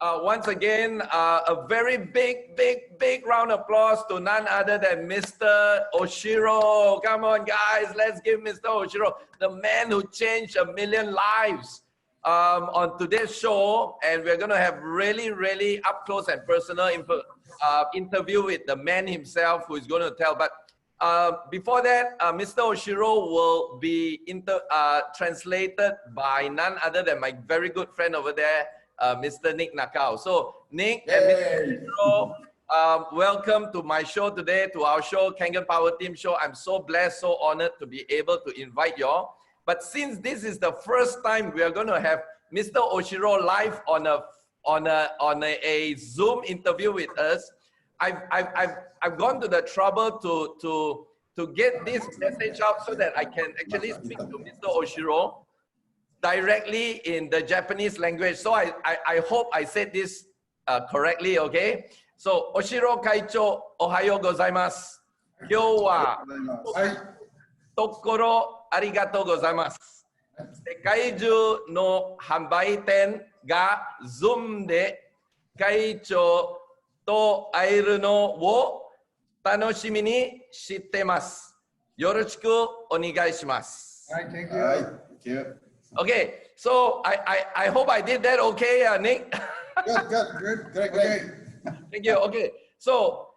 Once again, a very big round of applause to none other than Mr. Ohshiro. Come on, guys, let's give Mr. Ohshiro, the man who changed 1 million lives, on today's show. And we're going to have really up close and personal interview with the man himself who is going to tell. But before that, Mr. Ohshiro will be translated by none other than my very good friend over there, Mr. Nick Nakao. So Nick and Mr. Ohshiro, welcome to my show today, to our show, Kangen Power Team Show. I'm so blessed, so honored to be able to invite you all. But since this is the first time we are going to have Mr. Ohshiro live on a Zoom interview with us, I've gone to the trouble to get this message out so that I can actually speak to Mr. Ohshiro directly in the Japanese language. So I hope I said this correctly, okay? So, Ohshiro Kaicho, Ohayo gozaimasu. Kyou wa tokoro arigatou gozaimasu. Sekai no hanbai ten ga Zoom de Kaicho to aeru no wo tanoshimi ni shittemasu. Yoroshiku onegai shimasu. Thank you. Thank you. Okay, so I hope I did that okay, Nick? Good. Great. Thank you. Okay, so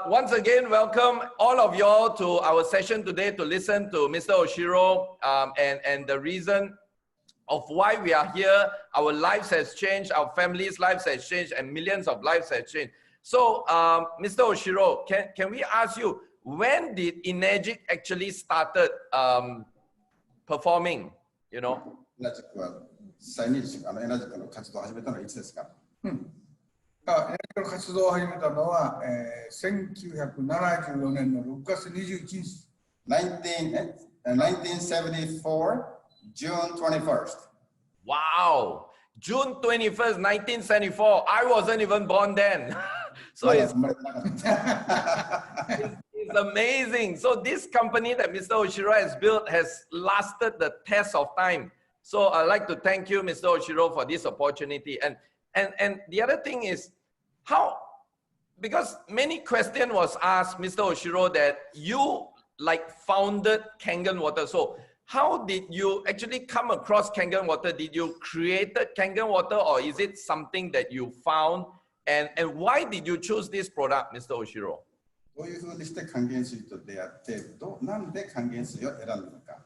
once again, welcome all of y'all to our session today to listen to Mr. Ohshiro, and the reason of why we are here. Our lives has changed, our families' lives has changed, and millions of lives have changed. So, Mr. Ohshiro, can we ask you, when did Energic actually started performing? You know? 再認識エナジックの活動を始めたのはいつですか？エナジックの活動を始めたのは、1974年の6月21日。1974, June 21st. Wow! June 21st, 1974. I wasn't even born then. So it's amazing. So this company that Mr. Ohshiro has built has lasted the test of time. So I'd like to thank you, Mr. Ohshiro, for this opportunity. And the other thing is, how, because many question was asked, Mr. Ohshiro, that you like founded Kangen Water. So how did you actually come across Kangen Water? Did you create Kangen Water, or is it something that you found? And why did you choose this product, Mr. Ohshiro? どういうふうにして還元水と出会って、なんで還元水を選んだのか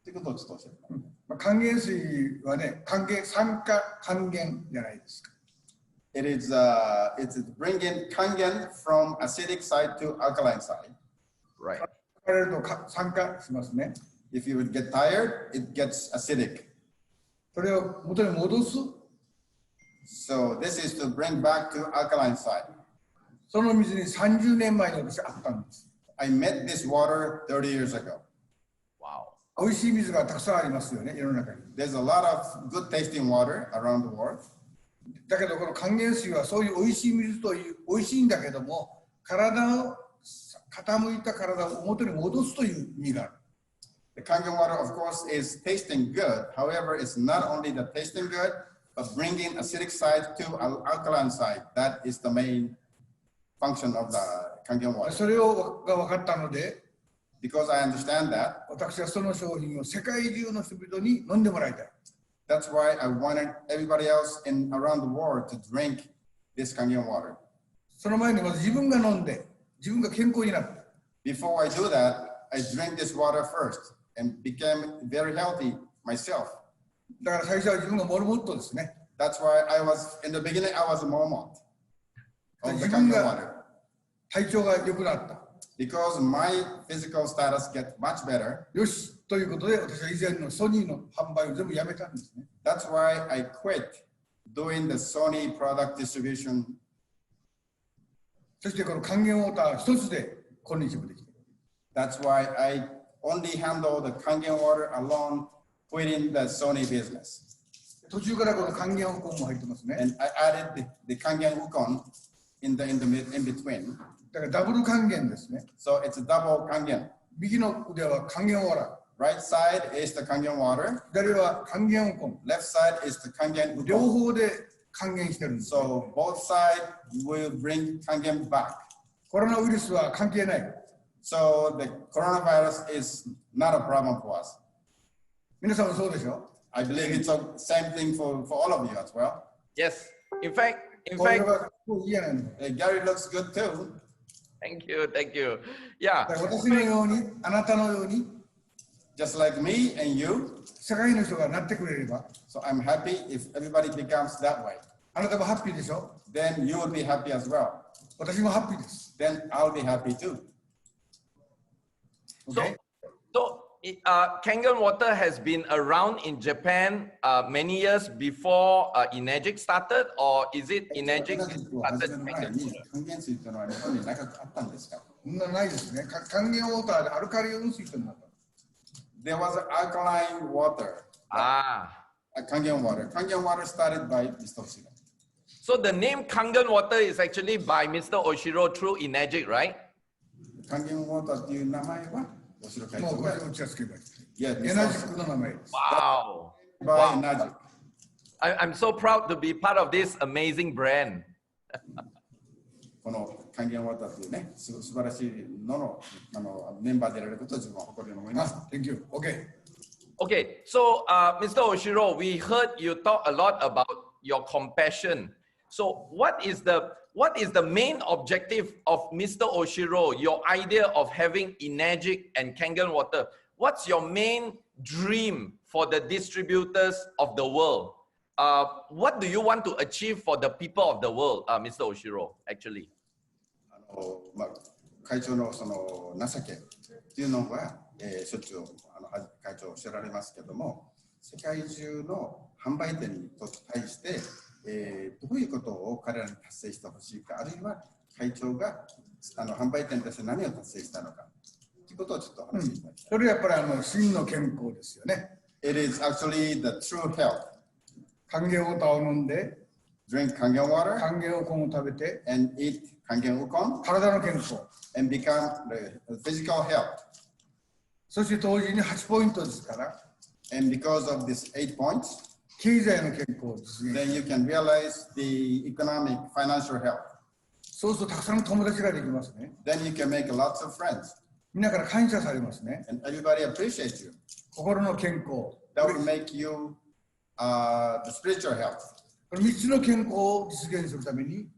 ということをちょっと教えてください。還元水はね、酸化還元じゃないですか。It's bringing kangen from acidic side to alkaline side. Right. 疲れると酸化しますね。If you would get tired, it gets acidic. それを元に戻す。So this is to bring back to alkaline side. その水に30年前に私あったんです。I met this water 30 years ago. Wow. 美味しい水がたくさんありますよね、世の中に。There's a lot of good tasting water around the world. だけどこの還元水はそういう美味しい水という美味しいんだけども、傾いた体を元に戻すという意味がある。The Kangen water, of course, is tasting good. However, it's not only the tasting good, but bringing acidic side to alkaline side. That is the main function of the Kangen water. それが分かったので、Because I understand that, 私はその商品を世界中の人々に飲んでもらいたい。That's why I wanted everybody else around the world to drink this Kangen water. その前にまず自分が飲んで、自分が健康になった。Before I do that, I drink this water first and became very healthy myself. だから最初は自分がモルモットですね。That's why in the beginning, I was a Mormon of the 自分 Kangen が water. 体調が良くなった。Because my physical status gets much better. よしということで、私は以前のソニーの販売を全部やめたんですね。That's why I quit doing the Sony product distribution. そしてこの還元ウォーター一つで今日もできている。That's why I only handle the Kangen water alone, quitting the Sony business. 途中からこの還元ウコンも入ってますね。And I added the Kangen Wukon in between. だからダブル還元ですね。So it's a double Kangen. 右の腕は還元ウォーター。Right side is the Kangen water. 左は還元ウコン。Left side is the Kangen 両 Wukon. 方で還元してるんです。 So both sides will bring kangen back. コロナウイルスは関係ない。 So the coronavirus is not a problem for us. 皆さんもそうでしょ。 I believe it's the same thing for all of you as well. Yes. In fact, これがいいやないの。 Gary looks good too. thank you, thank you. Yeah. だから私のように、あなたのように、 Just like me and you. 世界の人がなってくれれば、 So I'm happy if everybody becomes that way. あなたもハッピーでしょ。 Then you will be happy as well. 私もハッピーです。 Then I'll be happy too. Okay? So Kangen water has been around in Japan many years before Enagic started, or is it Enagic that started Kangen water? 還元水というのは日本になかったんですか？そんなないですね。還元ウォーターでアルカリ温水というのが。There was alkaline water. Kangen water. Kangen water started by Mr. Ohshiro. So the name Kangen water is actually by Mr. Ohshiro through Enagic, right? Kangen water という名前はOhshiro会もう長がこれを打ちつけばいい。 Yeah, エナジックの名前です。 Wow. by Enagic. I'm so proud to be part of this amazing brand. この還元ワターというね、素晴らしいののメンバーでいられることを自分は誇りに思います。Thank you. Okay. Okay, so Mr. Ohshiro, we heard you talk a lot about your compassion. So what is the main objective of Mr. Ohshiro, your idea of having Enagic and Kangen water? What's your main dream for the distributors of the world? What do you want to achieve for the people of the world, Mr. Ohshiro, actually? 会長のその情けというのは、しょっちゅう会長おっしゃられますけども、世界中の販売店に対して、どういうことを彼らに達成してほしいか、あるいは会長が販売店として何を達成したのかということをちょっとお話ししました。それはやっぱり真の健康ですよね。It is actually the true health. 還元ウォーターを飲んで、Drink kangen water 還元ウコンを食べて、 and eat kangen ukon 体の健康。 and become the physical health. そして同時に8ポイントですから、 And because of these 8 points, 経済の健康ですね。 then you can realize the economic, financial health. そうするとたくさんの友達ができますね。 Then you can make lots of friends みんなから感謝されますね。 and everybody appreciates you. 心の健康。 That will make you the spiritual health. この3つの健康を実現するために、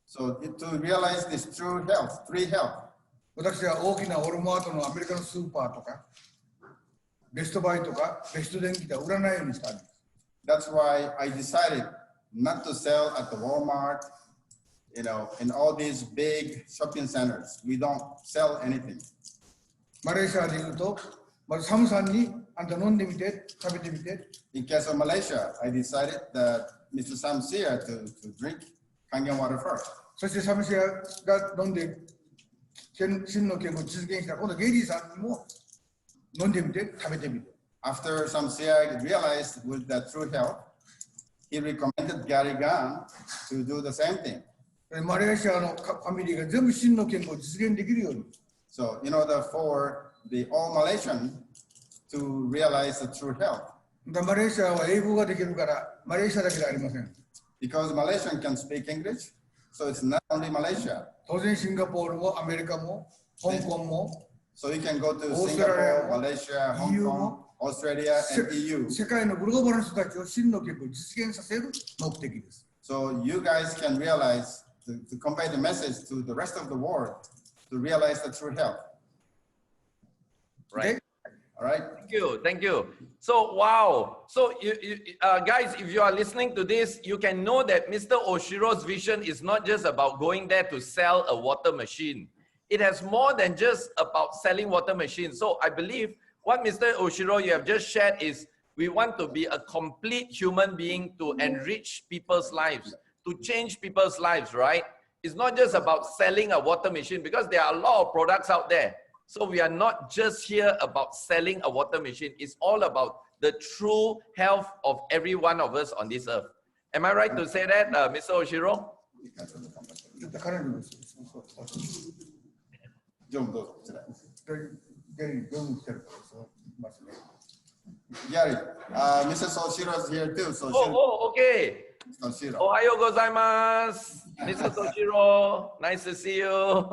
So to realize this true health, three health, 私は大きなオールマートのアメリカのスーパーとか、ベストバイとか、ベスト電機では売らないようにしたんです。 that's why I decided not to sell at the Walmart, you know, in all these big shopping centers. We don't sell anything. マレーシアでいうと、まずサムさんにあんた飲んでみて、食べてみて。 In case of Malaysia, I decided that Mr. Samsia to drink kangen water first. そしてサムシアが飲んで、真の健康を実現した今度ゲイリーさんにも飲んでみて、食べてみて。 After Samsia realized with the true health, he recommended Gary Gunn to do the same thing. マレーシアのファミリーが全部真の健康を実現できるように。 So, in order for the all Malaysian to realize the true health, マレーシアは英語ができるから、マレーシアだけではありません。 because Malaysian can speak English, so it's not only Malaysia. 当然シンガポールもアメリカも香港も So you can go to Australia, Singapore, Malaysia, Hong EU, Kong, Australia, and EU. 世界のグローバルの人たちを真の健康を実現させる目的です。 So you guys can realize to convey the message to the rest of the world to realize the true health. Right. All right. Thank you. So, wow. So, guys, if you are listening to this, you can know that Mr. Ohshiro's vision is not just about going there to sell a water machine. It has more than just about selling water machines. So, I believe what Mr. Ohshiro you have just shared is we want to be a complete human being to enrich people's lives, to change people's lives, right? It's not just about selling a water machine because there are a lot of products out there. So we are not just here about selling a water machine. It's all about the true health of every one of us on this earth. Am I right to say that, Mr. Ohshiro? Gary, Mrs. Ohshiro is here too. So Okay. Ohshiro. Ohayou gozaimasu. Mr. Ohshiro, nice to see you.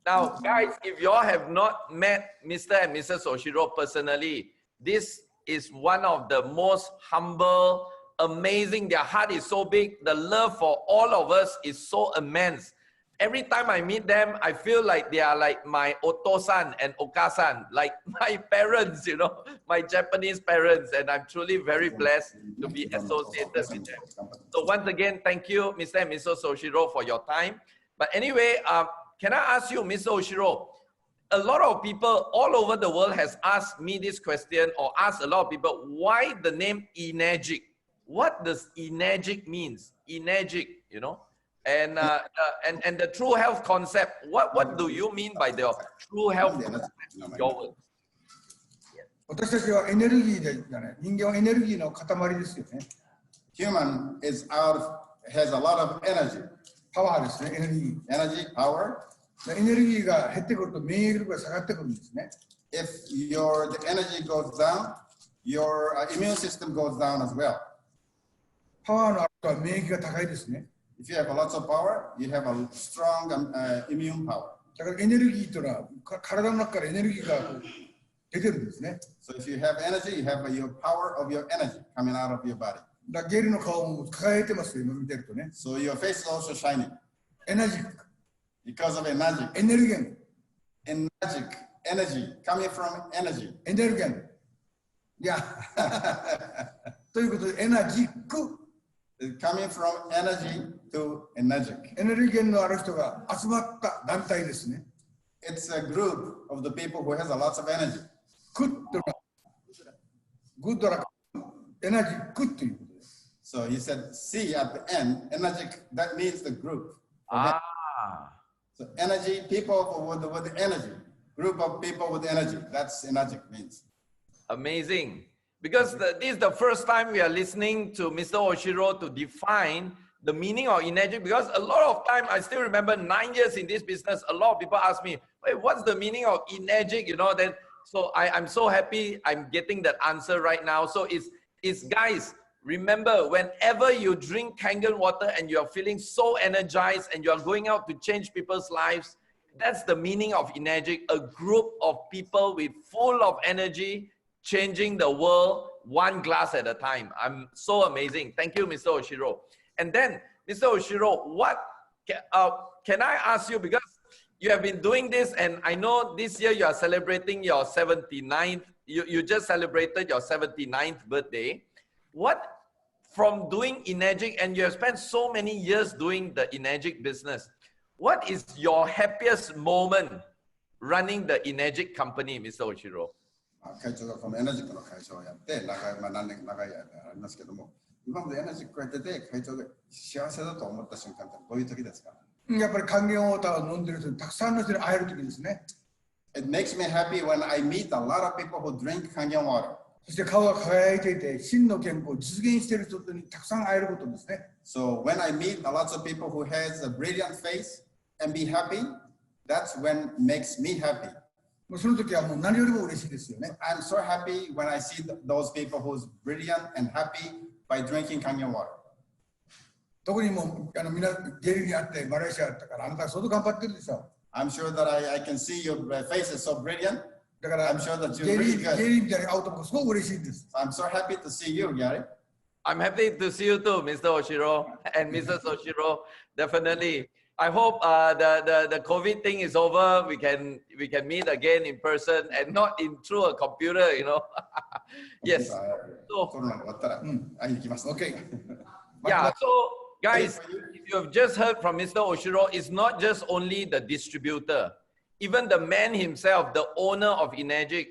Now, guys, if you all have not met Mr. and Mrs. Ohshiro personally, this is one of the most humble, amazing. Their heart is so big. The love for all of us is so immense. Every time I meet them, I feel like they are like my oto-san and oka-san, like my parents, you know, my Japanese parents. And I'm truly very blessed to be associated with them. So once again, thank you, Mr. and Mrs. Ohshiro, for your time. But anyway, can I ask you, Mr. Ohshiro, a lot of people all over the world has asked me this question, or asked a lot of people, why the name Energic? What does Energic means? Energic, you know? And the true health concept, what do you mean by the true health concept in your words? 私たちはエネルギーで、人間はエネルギーの塊ですよね。Human is has a lot of energy. パワーですね、エネルギ Energy, power. ー。エネルギーが減ってくると免疫力が下がってくるんですね。If the energy goes down, your immune system goes down as well. パワーのある人は免疫が高いですね。If you have lots of power, you have a strong immune power. だからエネルギーというのは体の中からエネルギーが出てるんですね。So if you have energy, you have your power of your energy coming out of your body. だからゲルの顔も輝いてますよ、今見てるとね。So your face is also shining エナジック、 because of energy. エネルゲン、 Energy coming from energy. エネルゲン。いや、ということでエナジック。It's coming from energy to energetic. エネルギーのある人が集まった団体ですね。It's a group of the people who has a lots of energy. グッドな、グッドなエナジックということです。So he said C at the end, energetic, that means the group. Ah. So energy, people with energy, group of people with energy, that's energetic means. Amazing. Because this is the first time we are listening to Mr. Ohshiro to define the meaning of energy. Because a lot of time, I still remember 9 years in this business, a lot of people ask me, wait, what's the meaning of energy? You know, then, so I'm so happy I'm getting that answer right now. So it's guys, remember, whenever you drink Kangen water and you are feeling so energized and you are going out to change people's lives, that's the meaning of energy, a group of people with full of energy, changing the world one glass at a time. I'm so amazing. Thank you, Mr. Ohshiro. And then, Mr. Ohshiro, what can I ask you, because you have been doing this, and I know this year you are celebrating your 79th, you just celebrated your 79th birthday. What, from doing Energic, and you have spent so many years doing the Energic business, what is your happiest moment running the Energic company, Mr. Ohshiro? 会長がこのエナジックの会社をやって何年長い間ありますけども、今までエナジックをやってて会長が幸せだと思った瞬間ってどういう時ですか？やっぱり還元ウォーターを飲んでる人にたくさんの人に会える時ですね。It makes me happy when I meet a lot of people who drink Kangen water. そして顔が輝いていて真の健康を実現している人にたくさん会えることですね。So when I meet a lot of people who has a brilliant face and be happy, that's when makes me happy. その時はもう何よりも嬉しいですよね。I'm so happy when I see those people who's brilliant and happy by drinking Kangen water. 特にもうみんなゲリにあってマレーシアだったからあなたは相当頑張ってるでしょ。I'm sure that I can see your face is so brilliant. だから I'm sure that you're ゲ really リ good. みたいに会うとすごく嬉しいんです。I'm so happy to see you, Gary. I'm happy to see you too, Mr. Ohshiro and Mrs. Ohshiro. Definitely. I hope the COVID thing is over. We can meet again in person and not through a computer, you know. Yes. So, コロナが終わったら会いに来ます。Okay. yeah. So guys, if you have just heard from Mr. Ohshiro, it's not just only the distributor, even the man himself, the owner of Energic,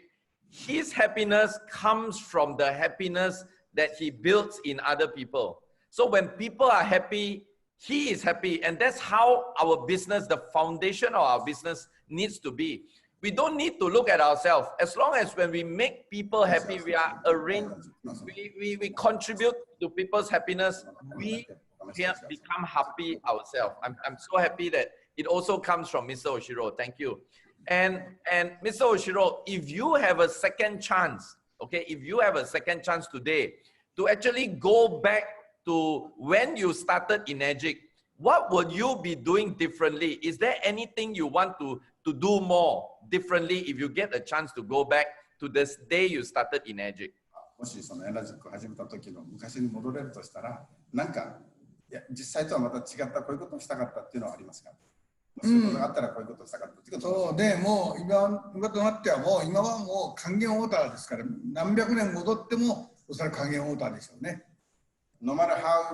his happiness comes from the happiness that he builds in other people. So when people are happy, he is happy, and that's how our business, the foundation of our business needs to be. We don't need to look at ourselves. As long as when we make people happy, we are arranged, we contribute to people's happiness, we become happy ourselves. I'm so happy that it also comes from Mr. Ohshiro. Thank you. And Mr. Ohshiro, if you have a second chance, okay, if you have a second chance today to actually go back to when you started Energic, what would you be doing differently? Is there anything you want to do more differently if you get a chance to go back to this day you started Energic? もしそのエナジックを始めた時の昔に戻れるとしたら、なんかいや実際とはまた違ったこういうことをしたかったっていうのはありますか？そういうことがあったらこういうことをしたかったっていうこと。そうでもう今となってはもう今はもう還元ウォーターですから何百年戻ってもおそらく還元ウォーターでしょうね。No matter how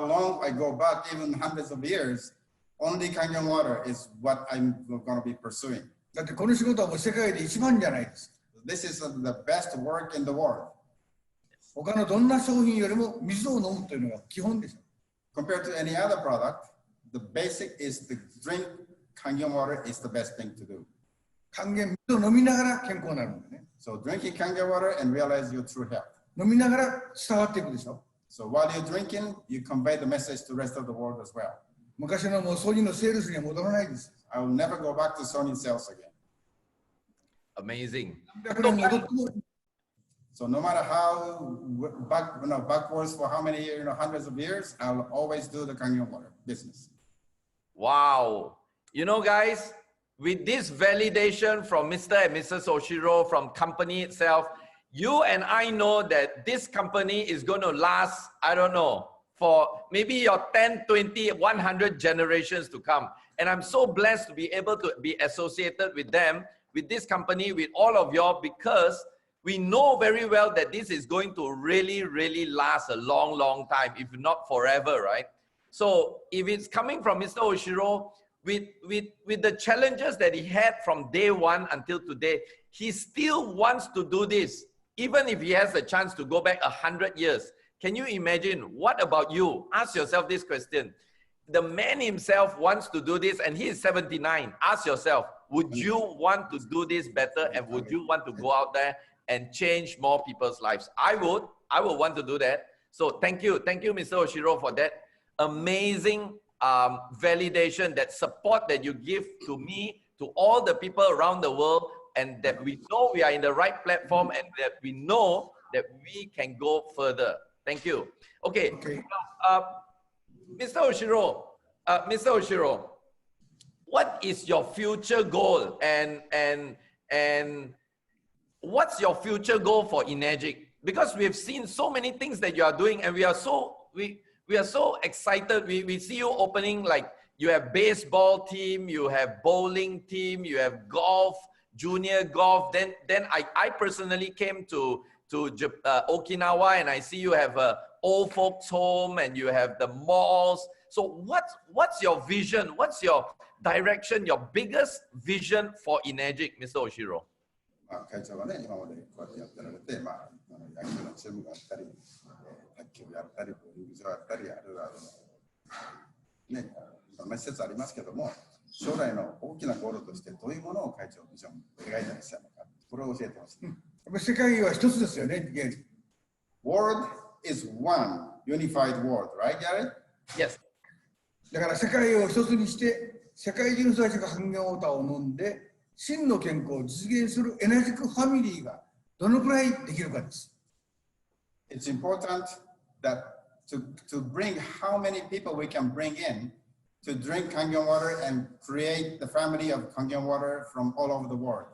long I go back, even hundreds of years, only Kangen water is what I'm going to be pursuing. だってこの仕事はもう世界で一番じゃないです。This is the best work in the world. 他のどんな商品よりも水を飲むというのが基本でしょ。Compared to any other product, the basic is to drink Kangen water is the best thing to do. 還元水を飲みながら健康になるんだね。So drinking Kangen water and realize your true health. 飲みながら伝わっていくでしょ。So while you're drinking, you convey the message to the rest of the world as well. 昔のもうソニーのセールスには戻らないです。I will never go back to Sony sales again. Amazing. So no matter how backwards for how many years, hundreds of years, I'll always do the Kangen water business. Wow. You know, guys, with this validation from Mr. and Mrs. Ohshiro, from company itself, you and I know that this company is going to last, I don't know, for maybe your 10, 20, 100 generations to come. And I'm so blessed to be able to be associated with them, with this company, with all of y'all, because we know very well that this is going to really, really last a long, long time, if not forever, right? So if it's coming from Mr. Ohshiro, with the challenges that he had from day one until today, he still wants to do this, even if he has a chance to go back 100 years. Can you imagine? What about you? Ask yourself this question. The man himself wants to do this and he is 79. Ask yourself, would you want to do this better, and would you want to go out there and change more people's lives? I would want to do that. So thank you, Mr. Ohshiro, for that amazing validation, that support that you give to me, to all the people around the world, and that we know we are in the right platform and that we know that we can go further. Thank you. Okay. Mr. Ohshiro, what is your future goal, and what's your future goal for Energic? Because we have seen so many things that you are doing, and we are so excited. We see you opening, like you have baseball team, you have bowling team, you have golf, junior golf. Then I personally came to Okinawa, and I see you have a old folks home, and you have the malls. So what's your vision? What's your direction? Your biggest vision for Energic, Mr. Ohshiro? 会長がね、今までこうやってやってられて、野球のチームがあったり、卓球やったり、陸上やったり、あるいはね、いろんな施設ありますけども、将来の大きなゴールとしてどういうものを会長ビジョン描いてらっしゃるのか、これを教えてほしい。世界は一つですよね。World is one unified world, right, Gary? Yes. だから世界を一つにして、世界中の人たちが還元ウォーターを飲んで、真の健康を実現するエナジックファミリーがどのくらいできるかです。It's important that to bring how many people we can bring in to drink Kangen water and create the family of Kangen water from all over the world.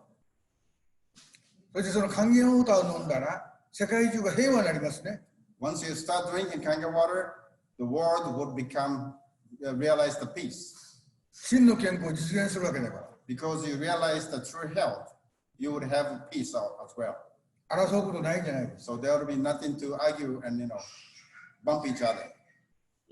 そしてその還元ウォーターを飲んだら世界中が平和になりますね。Once you start drinking Kangen water, the world would realize the peace. 真の健康を実現するわけだから。Because you realize the true health, you would have peace as well. 争うことないんじゃないですか。 So there will be nothing to argue and bump each other.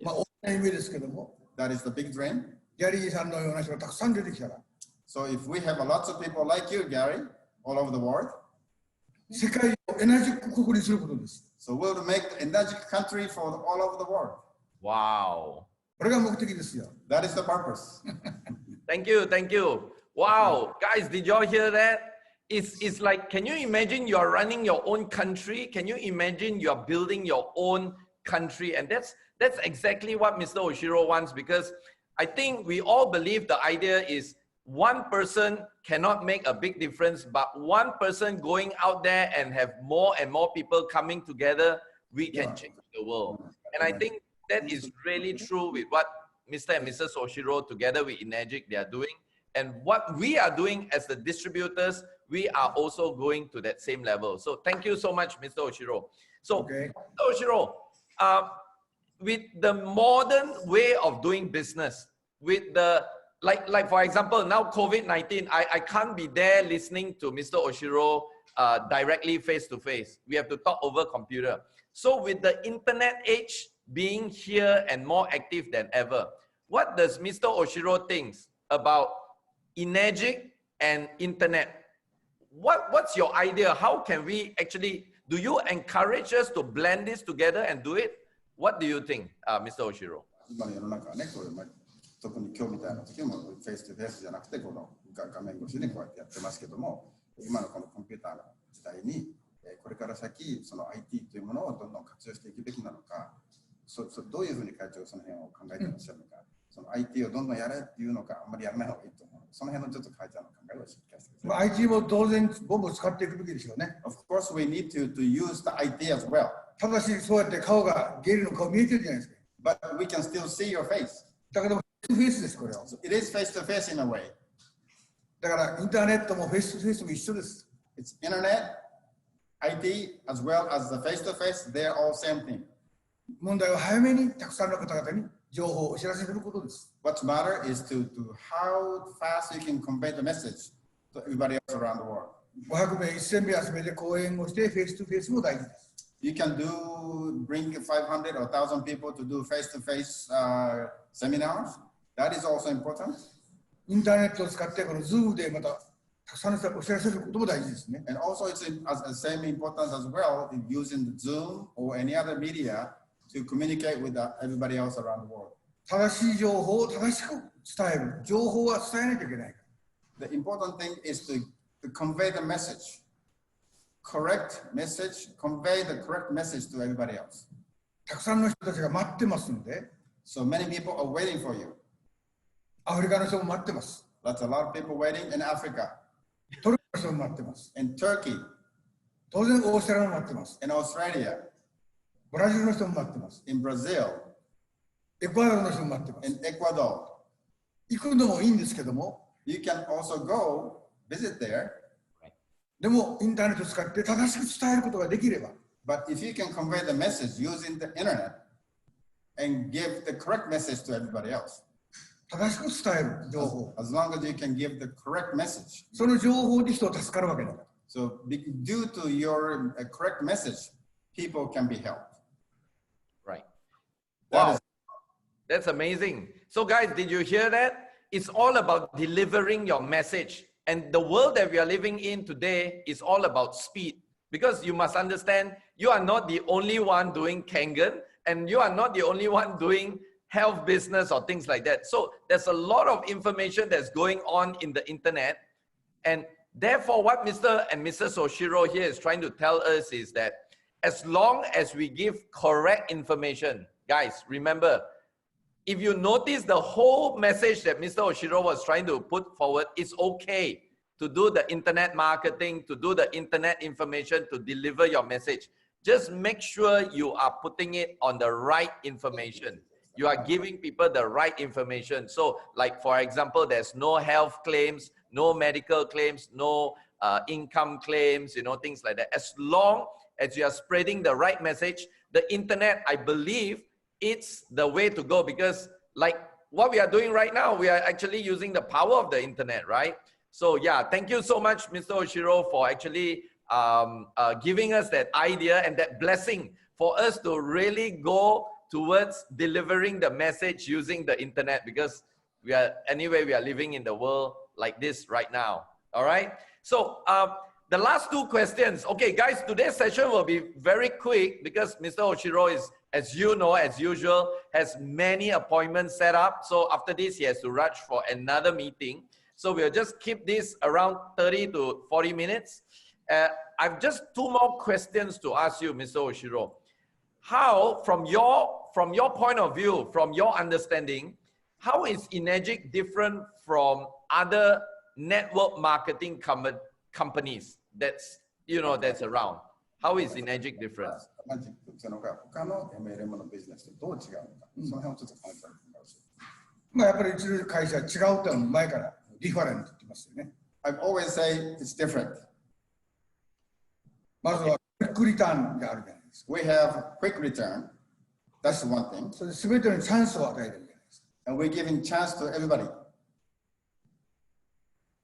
大きな夢ですけども。That is the big dream. ギャリーさんのような人がたくさん出てきたら。So if we have lots of people like you, Gary, all over the world, 世界をエナジック国にすることです。So we'll make the energetic country for all over the world. Wow. これが目的ですよ。That is the purpose. Thank you. Wow, guys, did y'all hear that? It's like, can you imagine you are running your own country? Can you imagine you are building your own country? And that's exactly what Mr. Ohshiro wants, because I think we all believe the idea is one person cannot make a big difference, but one person going out there and have more and more people coming together we can change the world. And I think that is really true with what Mr. and Mrs. Ohshiro together with Enagic they are doing. And what we are doing as the distributors, we are also going to that same level. So thank you so much, Mr. Ohshiro. So, Mr. Ohshiro, with the modern way of doing business, with the, like for example, now COVID-19, I can't be there listening to Mr. Ohshiro directly face to face. We have to talk over computer. So with the internet age being here and more active than ever, what does Mr. Ohshiro think about Enagic and internet? What's your idea? How can we actually, do you encourage us to blend this together and do it? What do you think, Mr. Ohshiro? 今の世の中はね、これ特に今日みたいな時もフェイスとフェイスじゃなくてこの画面越しにこうやってやってますけども、今のこのコンピューターの時代にこれから先その IT というものをどんどん活用していくべきなのか、どういうふうに会長その辺を考えていらっしゃるのか、その IT をどんどんやれっていうのか、あんまりやらない方がいいと思う。その辺のちょっと会長の考えを聞かせてください。IT も当然ボンボン使っていくべきでしょうね。Of course, we need to use the IT as well. ただしそうやって顔がゲイの顔見えてるじゃないですか。But we can still see your face. だけどフェイスフェイスですこれは。So it is face to face in a way. だからインターネットもフェイスとフェイスも一緒です。It's internet, IT, as well as the face to face. They're all same thing. 問題は早めにたくさんの方々に情報をお知らせすることです。What's matter is to how fast you can convey the message to everybody else around the world. 500名、1000名集めて講演をしてフェイスとフェイスも大事です。You can bring 500 or 1,000 people to do face-to-face seminars. That is also important. インターネットを使ってこの Zoom でまたたくさんの人にお知らせすることも大事ですね。And also it's same important as well in using the Zoom or any other media to communicate with everybody else around the world. 正しい情報を正しく伝える。情報は伝えないといけないから。The important thing is to convey the message. Correct message, convey the correct message to everybody else. たくさんの人たちが待ってますので、So many people are waiting for you. アフリカの人も待ってます。That's a lot of people waiting in Africa. トルコの人も待ってます。In Turkey. 当然オーストラリアも待ってます。In Australia. ブラジルの人も待ってます。In Brazil. エクアドルの人も待ってます。In Ecuador. 行くのもいいんですけども、You can also go visit there. でもインターネットを使って正しく伝えることができれば、But if you can convey the message using the internet and give the correct message to everybody else, 正しく伝える情報、as long as you can give the correct message, その情報で人を助かるわけだから。so due to your correct message, people can be helped. Right. That Wow. That's amazing. So guys, did you hear that? It's all about delivering your message. And the world that we are living in today is all about speed. Because you must understand, you are not the only one doing Kangen, and you are not the only one doing health business or things like that. So there's a lot of information that's going on in the internet. And therefore, what Mr. and Mrs. Ohshiro here is trying to tell us is that as long as we give correct information, guys, remember, if you notice the whole message that Mr. Ohshiro was trying to put forward, it's okay to do the internet marketing, to do the internet information, to deliver your message. Just make sure you are putting it on the right information. You are giving people the right information. So like, for example, there's no health claims, no medical claims, no income claims, you know, things like that. As long as you are spreading the right message, the internet, I believe, it's the way to go, because like what we are doing right now, we are actually using the power of the internet, right? So yeah, thank you so much, Mr. Ohshiro, for actually giving us that idea and that blessing for us to really go towards delivering the message using the internet, because we are living in the world like this right now. All right. So the last two questions. Okay, guys, today's session will be very quick because Mr. Ohshiro is, as you know, as usual, has many appointments set up. So after this, he has to rush for another meeting. So we'll just keep this around 30 to 40 minutes. I've just two more questions to ask you, Mr. Ohshiro. How, from your point of view, from your understanding, how is Enagic different from other network marketing companies that's, you know, that's around? How is Enagic different? マジックっていうのが他の MLM のビジネスとどう違うのか、その辺をちょっと考えてみます。まあやっぱりうちの会社は違うっていうのは前からディファレントって言ってますよね。I've always say it's different. まずはクイックリターンがあるじゃないですか。We have quick return. That's one thing. それで全てにチャンスを与えてるじゃないですか。And we're giving chance to everybody.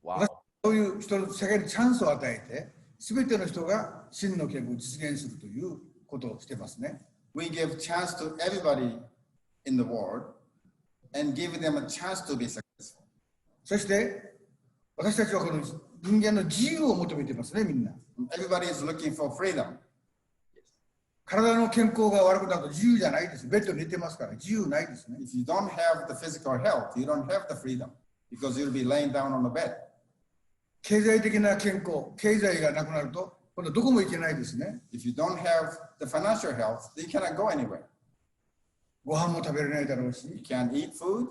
Wow. そういう人の世界にチャンスを与えて、全ての人が真の健康を実現するということをしてますね。We give chance to everybody in the world and give them a chance to be successful. そして私たちはこの人間の自由を求めてますね、みんな。Everybody is looking for freedom. 体の健康が悪くなると自由じゃないです。ベッドに寝てますから自由ないですね。If you don't have the physical health, you don't have the freedom because you'll be laying down on the bed. 経済的な健康、経済がなくなると今度どこも行けないですね。If you don't have the financial health, then you cannot go anywhere. ご飯も食べれないだろう You し、 can't eat food.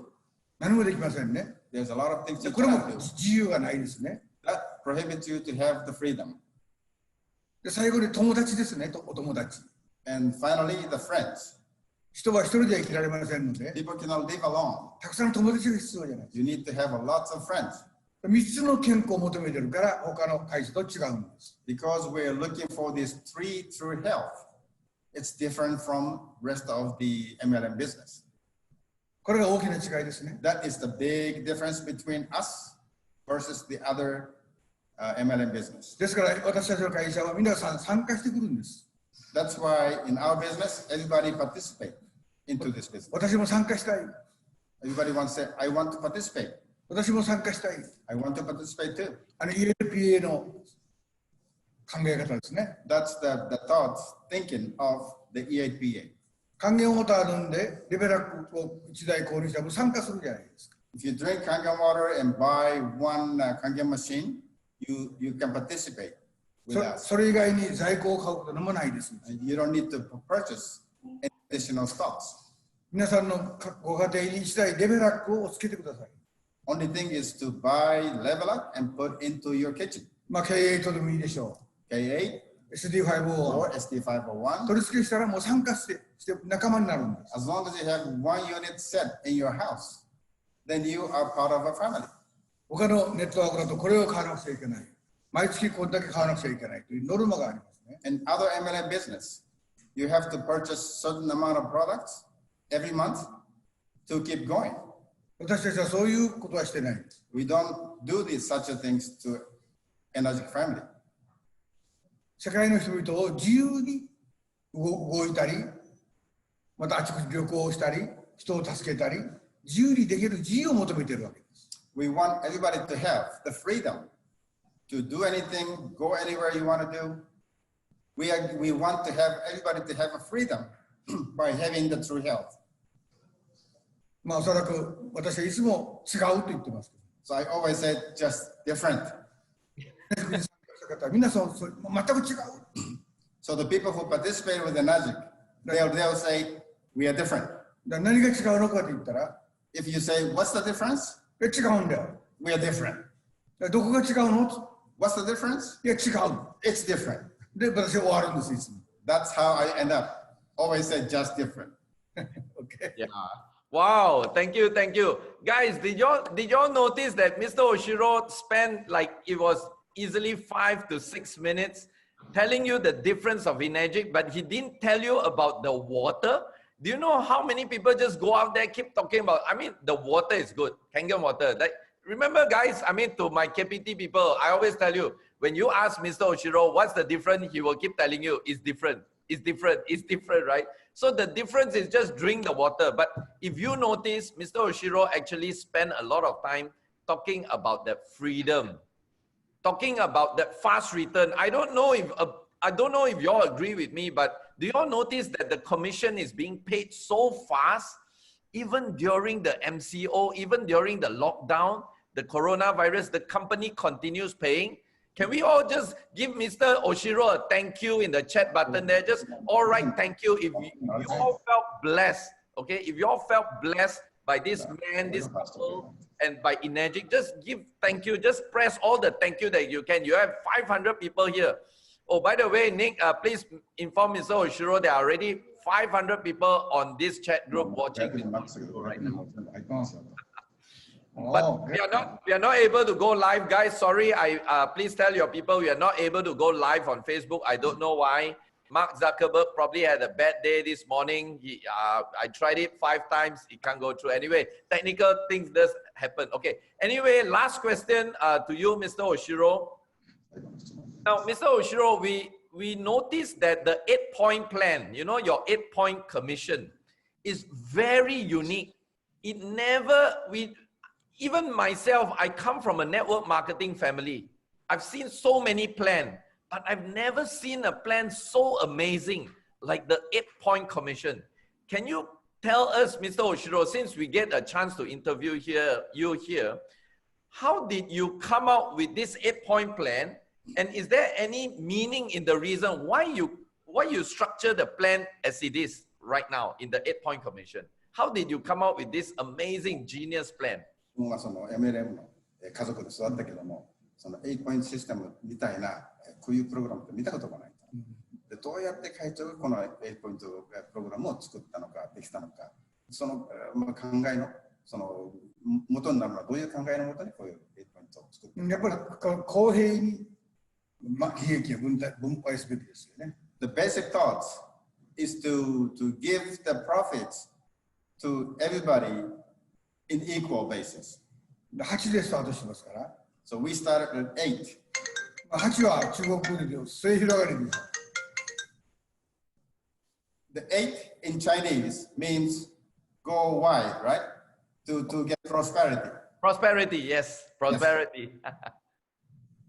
何もできませんね。 There's a lot of things you これも cannot do. 自由がないですね。 That prohibits you to have the freedom. で最後に友達ですね、お友達。 And finally, the friends. 人は一人では生きられませんので、 People cannot live alone. たくさんの友達が必要じゃないです You need to have lots of friends か。3つの健康を求めてるから他の会社と違うんです。 because we're looking for these three true health. It's different from rest of the MLM business. これが大きな違いですね。 That is the big difference between us versus the other MLM business. ですから私たちの会社は皆さん参加してくるんです。 That's why in our business, everybody participate into this business. 私も参加したい。 Everybody wants to say, I want to participate. 私も参加したい。 I want to participate too. ELPA の考え方ですね。 That's the thoughts, thinking of the E8PA. 還元ウォーター飲んでレベラックを1台購入したらもう参加するじゃないですか。 If you drink Kangen water and buy one Kangen machine, you can participate with us. それ以外に在庫を買うこともないです。 You don't need to purchase additional stocks. 皆さんのご家庭に1台レベラックをつけてください。 Only thing is to buy level up and put into your kitchen. まあ K8 でもいいでしょ K8 う。SD5 を or SD501. 取り付けしたらもう参加して仲間になるんです。 As long as you have one unit set in your house, then you are part of a family. 他のネットワークだとこれを買わなくちゃいけない。毎月これだけ買わなくちゃいけないというノルマがありますね。 In other MLM business, you have to purchase certain amount of products every month to keep going. 私たちはそういうことはしてないんです。 We don't do these such a things to Energetic family. 世界の人々を自由に動いたり、またあちこち旅行したり、人を助けたり、自由にできる自由を求めているわけです。 We want everybody to have the freedom to do anything, go anywhere you want to do. We want to have everybody to have a freedom by having the true health. まあおそらく私はいつも違うと言ってますけど。So I always say just different. みんな全く違う。 So the people who participate with the magic, they'll say we are different. 何が違うのかと言ったら、 If you say what's the difference? 違うんだよ。 We are different. どこが違うの？ What's the difference? いや違う。 It's different. で私は終わるんですいつも。 That's how I end up. Always say just different. Okay. Yeah. Wow. Thank you. Thank you. Guys, did y'all notice that Mr. Ohshiro spent like it was easily 5 to 6 minutes telling you the difference of Enagic, but he didn't tell you about the water. Do you know how many people just go out there, keep talking about, I mean, the water is good, Kangen water. Like, remember guys, I mean, to my KPT people, I always tell you, when you ask Mr. Ohshiro, what's the difference? He will keep telling you, it's different, it's different, it's different, right? So the difference is just drink the water. But if you notice, Mr. Ohshiro actually spent a lot of time talking about that freedom, talking about that fast return. I don't know if y'all agree with me, but do y'all notice that the commission is being paid so fast, even during the MCO, even during the lockdown, the coronavirus, the company continues paying? Can we all just give Mr. Ohshiro a thank you in the chat button there? Just all right, thank you. If you all felt blessed, okay? If you all felt blessed by this man, this couple, and by Enagic, just give thank you. Just press all the thank you that you can. You have 500 people here. Oh, by the way, Nick, please inform Mr. Ohshiro there are already 500 people on this chat group watching this video right now. But we are not able to go live, guys. Sorry, please tell your people we are not able to go live on Facebook. I don't know why. Mark Zuckerberg probably had a bad day this morning. I tried it 5 times. It can't go through. Anyway, technical things does happen. Okay. Anyway, last question to you, Mr. Ohshiro. Now, Mr. Ohshiro, we noticed that the 8-point plan, you know, your 8-point commission is very unique. It never, even myself, I come from a network marketing family. I've seen so many plans, but I've never seen a plan so amazing like the 8-point commission. Can you tell us, Mr. Ohshiro, since we get a chance to interview you here, how did you come out with this 8-point plan? And is there any meaning in the reason why you structure the plan as it is right now in the 8-point commission? How did you come out with this amazing genius plan? その MLM の家族で育ったけども、その8ポイントシステムみたいなこういうプログラムって見たことがない。でどうやって会長がこの8ポイントプログラムを作ったのかできたのか、その考えのその元になるのはどういう考えのもとにこういう8ポイントを作った。やっぱり公平に利益を分配すべきですよね。The basic thought is to give the profits to everybody in equal basis. 8でスタートしますから。So we started at 8. 8は中国語で末広がりです。The 8 in Chinese means go wide, right? To get prosperity. Prosperity, yes, prosperity.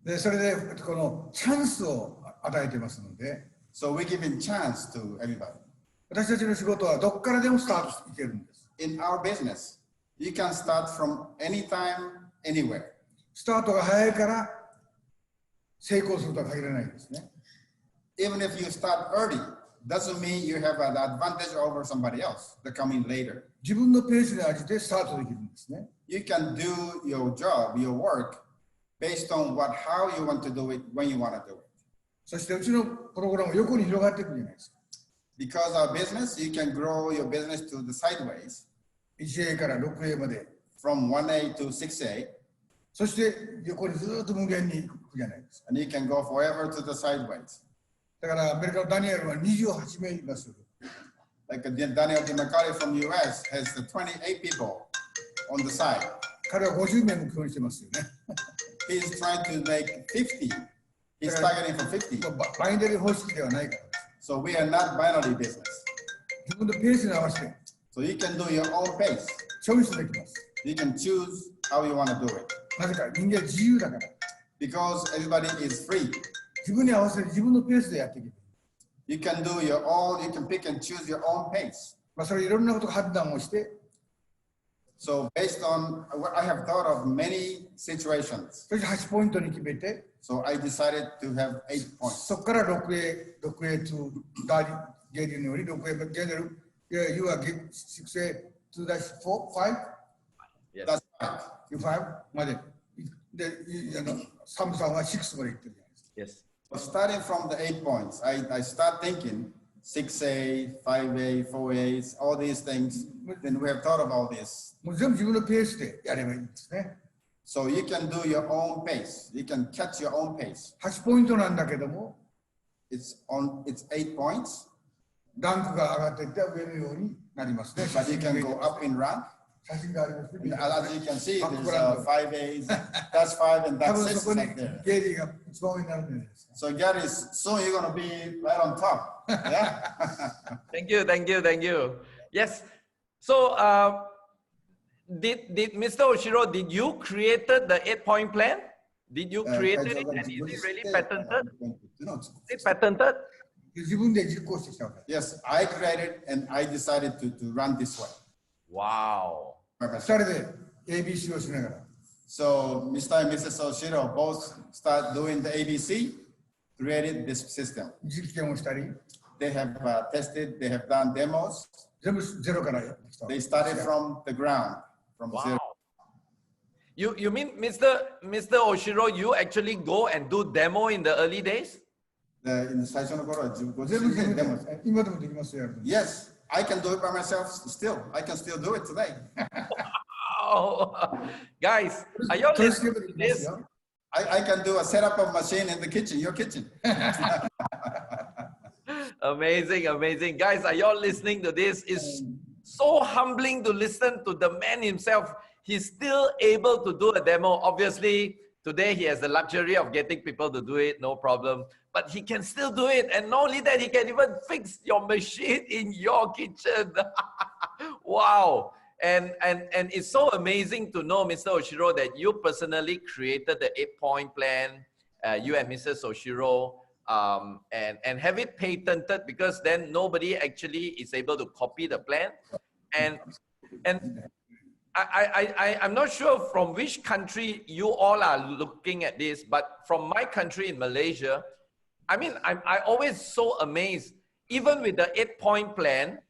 でそれでこのチャンスを与えてますので。So we giving chance to everybody. 私たちの仕事はどこからでもスタートしていけるんです。In our business, you can start from anytime, anywhere. スタートが早いから成功するとは限らないですね。Even if you start early, doesn't mean you have an advantage over somebody else that come in later. 自分のペースに応じてスタートできるんですね。You can do your job, your work, based on how you want to do it, when you want to do it. そしてうちのプログラムは横に広がっていくじゃないですか。Because our business, you can grow your business to the sideways. 1A から 6A まで。From 1A to 6A. そして横にずっと無限に行くじゃないですか。And you can go forever to the sideways. だからアメリカのダニエルは28名います。Like Daniel DiMacaulay from US has 28 people on the side. 彼は50名目標にしてますよね。He's trying to make 50. He's targeting for 50. バイナリー方式ではないから。So we are not binary business. 自分のペースに合わせて。So you can do your own pace. チョイスできます。You can choose how you want to do it. なぜか人間は自由だから。Because everybody is free. 自分に合わせて自分のペースでやっていける。You can do your own, you can pick and choose your own pace. それいろんなこと判断をして。So based on what I have thought of many situations. そして8ポイントに決めて。So I decided to have 8 points. そこから 6A to ゲージのように 6A ゲージル、you are 6A to dash 4, 5? Yes. That's right. 5まで。で、サムさんは6まで行ってるじゃないですか。Yes. So starting from the 8 points, I start thinking 6A, 5A, 4A, all these things. Then we have thought about this. もう全部自分のペースでやればいいんですね。So you can do your own pace. You can catch your own pace. 8ポイントなんだけども、it's 8 points. ランクが上がっていって上のようになりますね。But you can go up in rank. 写真がありますね。As you can see, there's 5A's, that's 5 and that's 6 up there. ゲリーが一番上になるんじゃないですか。So Gary, soon you're going to be right on top. Yeah. Thank you, thank you, thank you. Yes. So, did Mr. Ohshiro, did you created the 8-point plan? Did you create it and is it really patented? Is it patented? 自分で実行してきたわけ。Yes, I created and I decided to run this way. Wow. 2人で ABC をしながら。So Mr. and Mrs. Ohshiro both start doing the ABC, created this system. 実験をしたり。They have tested, they have done demos. 全部ゼロからやってきた。They started from the ground, from zero. You mean, Mr. Ohshiro, you actually go and do demo in the early days? 最初の頃はご自全部身ででも。今でもできますよ。Yes, I can do it by myself still. I can still do it today. Oh, guys, are you 取り付 listening けもで to きます this? よ。I can do a setup of machine in the kitchen, your kitchen. Amazing, amazing. Guys, are you all listening to this? It's so humbling to listen to the man himself. He's still able to do a demo. Obviously, today he has the luxury of getting people to do it, no problem. But he can still do it. And not only that, he can even fix your machine in your kitchen. Wow. And it's so amazing to know, Mr. Ohshiro, that you personally created the 8-point plan, you and Mrs. Ohshiro, and have it patented, because then nobody actually is able to copy the plan. And I'm not sure from which country you all are looking at this, but from my country in Malaysia, I mean, I always so amazed, even with the 8-point plan,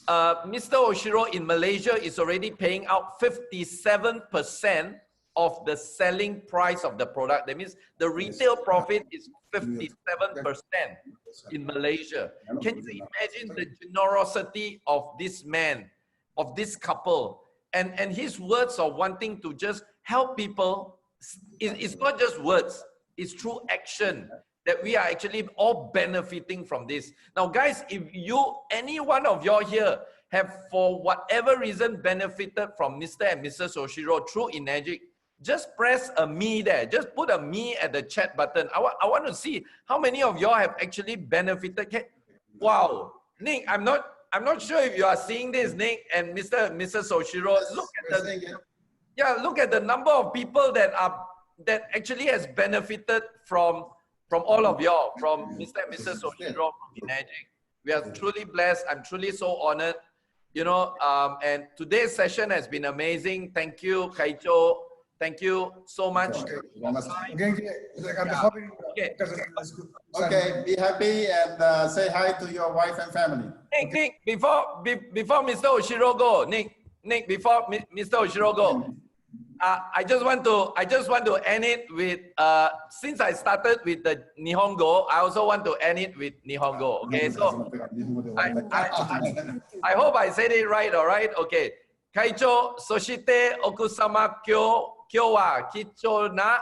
Mr. Ohshiro in Malaysia is already paying out 57% of the selling price of the product. That means the retail profit is 57% in Malaysia. Can you imagine the generosity of this man, of this couple, and his words of wanting to just help people? It's not just words, it's through action that we are actually all benefiting from this. Now, guys, if any one of y'all here have, for whatever reason, benefited from Mr. and Mrs. Ohshiro through Enagic, just press a me there. Just put a me at the chat button. I want to see how many of y'all have actually benefited. Wow, Nick, I'm not sure if you are seeing this, Nick and Mr. and Mrs. Ohshiro. Look at the number of people that actually has benefited from all of y'all, from Mr. and Mrs. Ohshiro from Enagic. We are truly blessed. I'm truly so honored. You know, and today's session has been amazing. Thank you, Kaicho. Thank you so much. Okay, be happy and say hi to your wife and family. Nick, before Mr. Ohshiro go, Nick, before Mr. Ohshiro go, I just want to end it with, since I started with the Nihongo, I also want to end it with Nihongo. Okay, so I hope I said it right. All right. Okay. Kaicho, soshite okusama kyo wa kicho na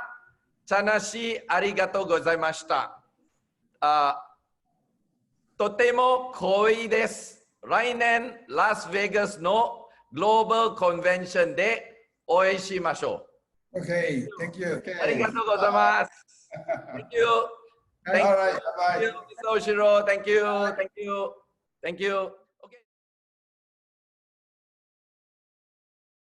chanashi arigatou gozaimashita. Totemo koi desu. 来年 Las Vegas no Global Convention deお会いしましょう。Okay, thank you. ありがとうございます。Thank you. All right, bye-bye. Thank you, Mr. Ohshiro. Thank you. Thank you. Thank you.